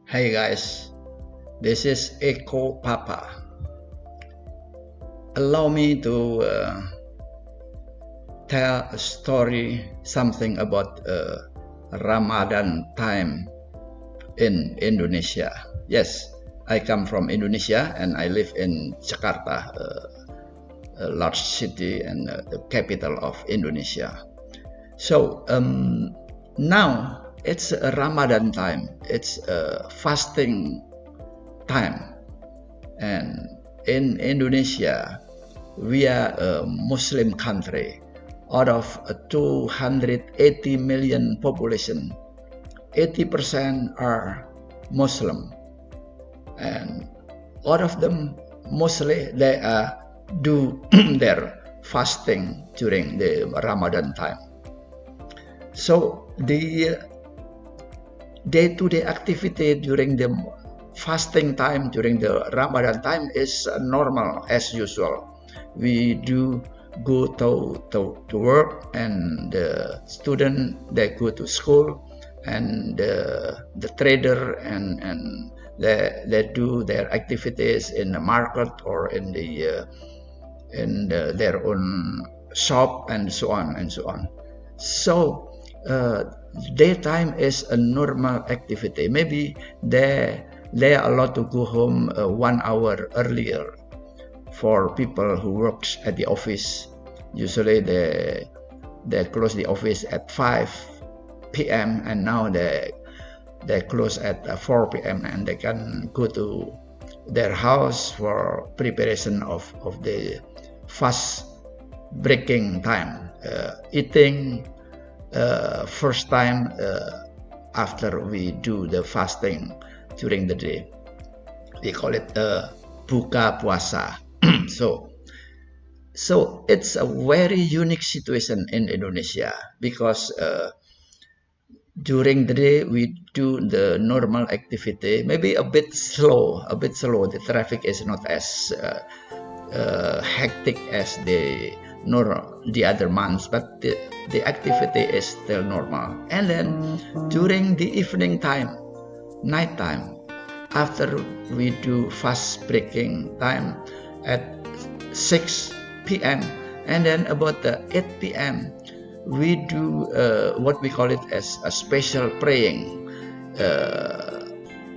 Hey guys, this is Eko Papa. Allow me to tell a story, something about Ramadan time in Indonesia. Yes, I come from Indonesia and I live in Jakarta, a large city and the capital of Indonesia. So now it's a Ramadan time. It's a fasting time. And in Indonesia, we are a Muslim country. Out of a 280 million population, 80% are Muslim. And out of them, mostly they do their fasting during the Ramadan time. So the day-to-day activity during the fasting time, during the Ramadan time is normal as usual. We do go to work, and the student, they go to school, and the trader and they do their activities in the market or in their own shop, and so on and so on. So daytime is a normal activity. Maybe they are allowed to go home 1 hour earlier for people who works at the office. Usually they close the office at 5 p.m. and now they close at 4 p.m. and they can go to their house for preparation of the fast breaking time, eating first time after we do the fasting during the day. We call it buka puasa. So it's a very unique situation in Indonesia because during the day we do the normal activity, maybe a bit slow. The traffic is not as hectic as the other months, but the activity is still normal. And then during the evening time, night time, after we do fast breaking time at 6 p.m. and then about 8 p.m. we do what we call it as a special praying.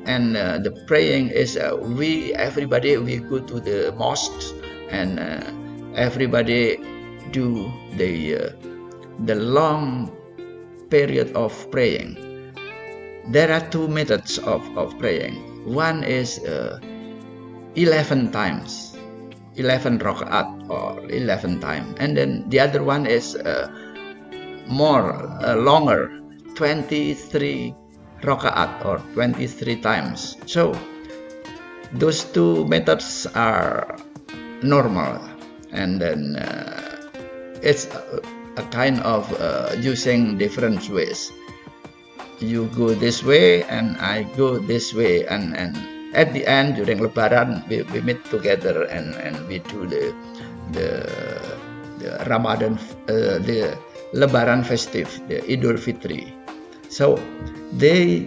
And the praying is everybody go to the mosque, and everybody do the long period of praying. There are two methods of praying. One is 11 times, 11 rakaat or 11 times, and then the other one is longer, 23 rakaat or 23 times. So those two methods are normal, and then it's a kind of using different ways. You go this way and I go this way, and at the end during Lebaran we meet together and we do the Ramadan, the Lebaran festive, the Idul Fitri. So the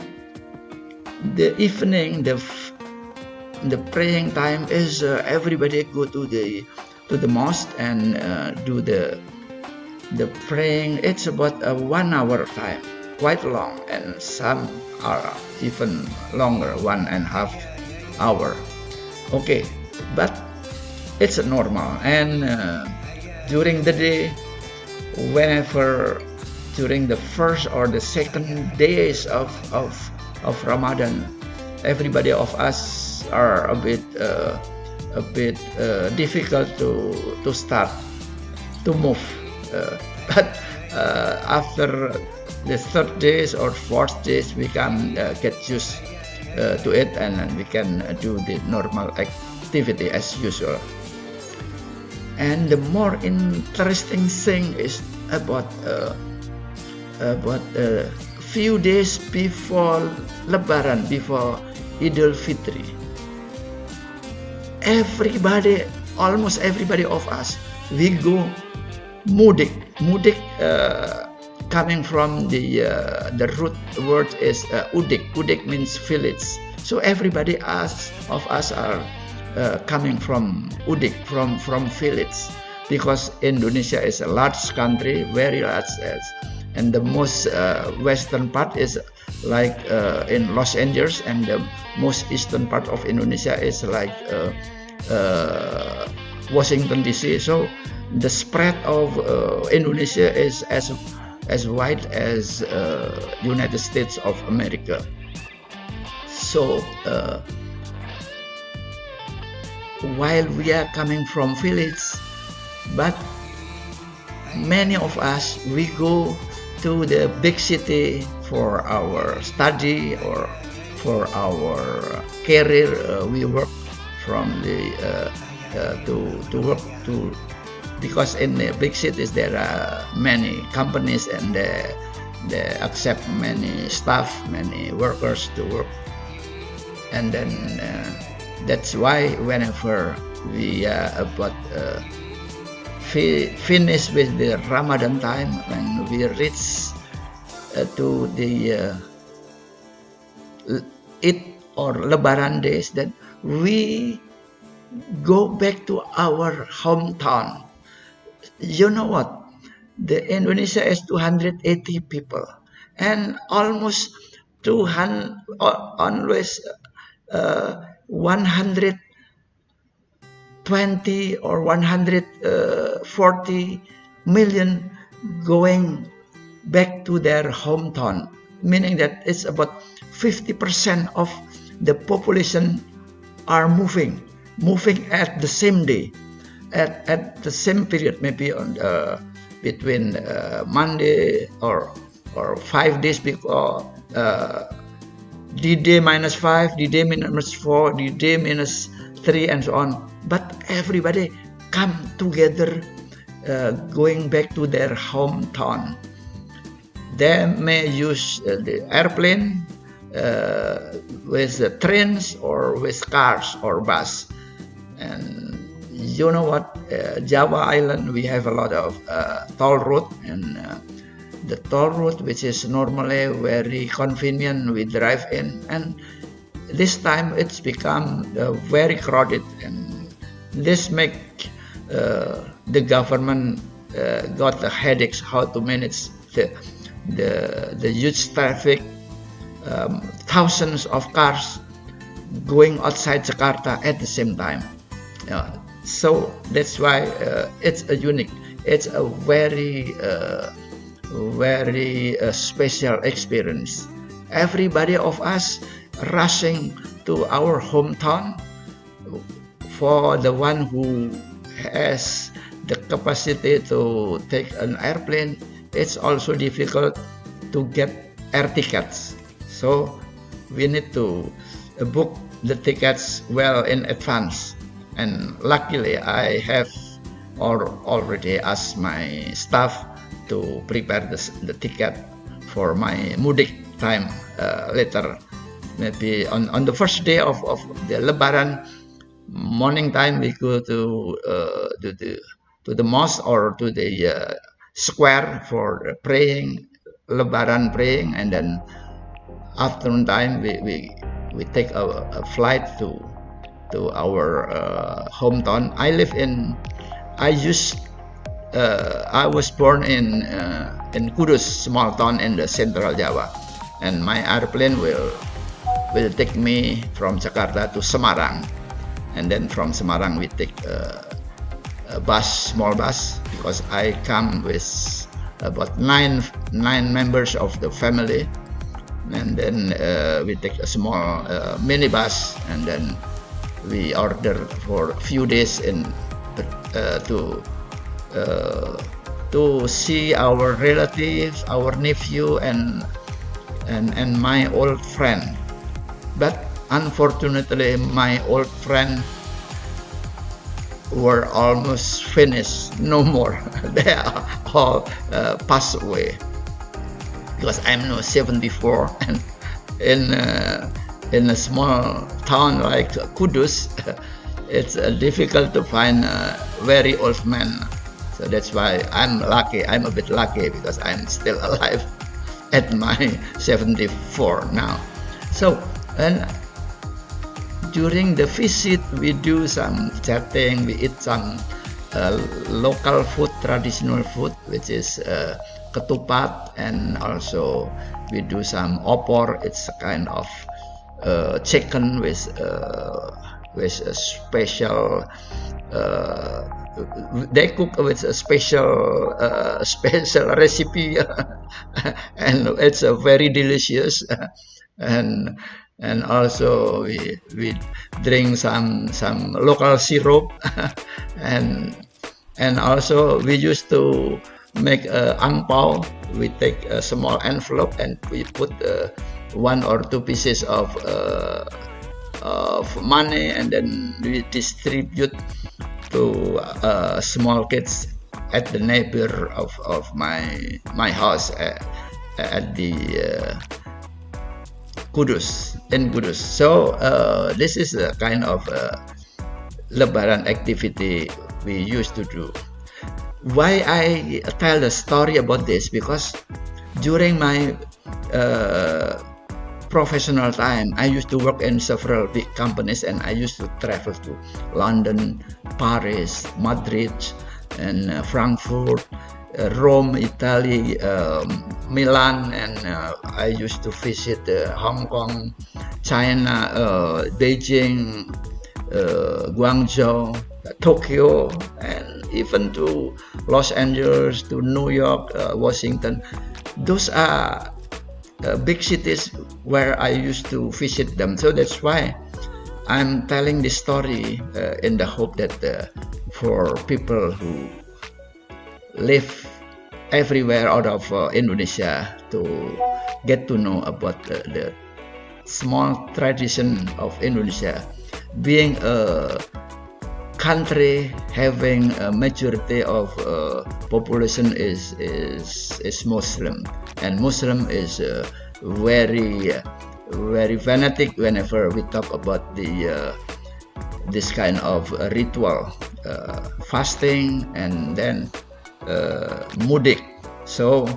evening, the praying time is everybody go to the mosque and do the praying. It's about a 1 hour time, quite long, and some are even longer, 1.5 hour. Okay, but it's normal. And during the day, whenever during the first or the second days of Ramadan, everybody of us are a bit difficult to start to move, but after the third days or fourth days we can get used to it, and we can do the normal activity as usual. And the more interesting thing is about a few days before Lebaran, before Idul Fitri, almost everybody of us, we go mudik. Mudik coming from the root word is udik. Udik means village. So everybody of us are coming from Udik, from village, because Indonesia is a large country, very large, and the most western part is like in Los Angeles, and the most eastern part of Indonesia is like Washington DC. So the spread of Indonesia is as wide as United States of America. So while we are coming from village, but many of us, we go to the big city for our study or for our career. We work from the to work to, because in the big cities there are many companies, and they accept many staff, many workers to work. And then that's why whenever we about finish with the Ramadan time, when we reach to the Eid or Lebaran days, that we go back to our hometown. You know what? The Indonesia is 280 people, and almost 200, always 120 or 140 million going back to their hometown, meaning that it's about 50% of the population are moving at the same day, at the same period, maybe on between Monday or 5 days before D-Day -5, D-Day -4, D-Day -3, and so on. But everybody come together, going back to their hometown. They may use the airplane, with the trains, or with cars or bus. And you know what? Java Island, we have a lot of toll road, and the toll road, which is normally very convenient, we drive in, and this time it's become very crowded, and this make the government got the headaches how to manage the huge traffic, thousands of cars going outside Jakarta at the same time. So that's why it's a unique, it's a very special experience. Everybody of us rushing to our hometown. For the one who has the capacity to take an airplane, it's also difficult to get air tickets. So we need to book the tickets well in advance. And luckily, I have already asked my staff to prepare the ticket for my mudik time later. Maybe on the first day of the Lebaran morning time, we go to the mosque or to the square for praying, Lebaran praying, and then afternoon time we take a flight to our hometown. I was born in Kudus, small town in the central Java, and my airplane will take me from Jakarta to Semarang, and then from Semarang we take a small bus, because I come with about nine members of the family, and then we take a small minibus, and then we order for a few days to see our relatives, our nephew, and my old friend. But unfortunately, my old friend were almost finished, no more. They are all passed away, because I'm now 74, and in a small town like Kudus, it's difficult to find a very old man. So that's why I'm lucky. I'm a bit lucky, because I'm still alive at my 74 now. So, and during the visit, we do some chatting, we eat some local food, traditional food, which is ketupat, and also we do some opor. It's a kind of chicken with a special. They cook with a special special recipe, and it's very delicious. and and also we drink some local syrup, and also we used to make ang pao. We take a small envelope and we put 1 or 2 pieces of money, and then we distribute to small kids at the neighbor of my house at the Kudus, in Kudus. So this is a kind of Lebaran activity we used to do. Why I tell the story about this? Because during my professional time, I used to work in several big companies, and I used to travel to London, Paris, Madrid, and Frankfurt, Rome, Italy, Milan, and I used to visit Hong Kong, China, Beijing, Guangzhou, Tokyo, and even to Los Angeles, to New York, Washington. Those are big cities where I used to visit them. So that's why I'm telling this story in the hope that for people who live everywhere out of Indonesia to get to know about the small tradition of Indonesia, being a country having a majority of population is Muslim, and Muslim is very fanatic whenever we talk about the this kind of ritual, fasting, and then mudik. So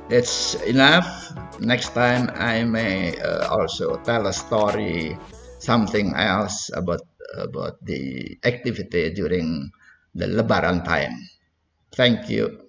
that's enough. Next time I may also tell a story, something else about the activity during the Lebaran time. Thank you.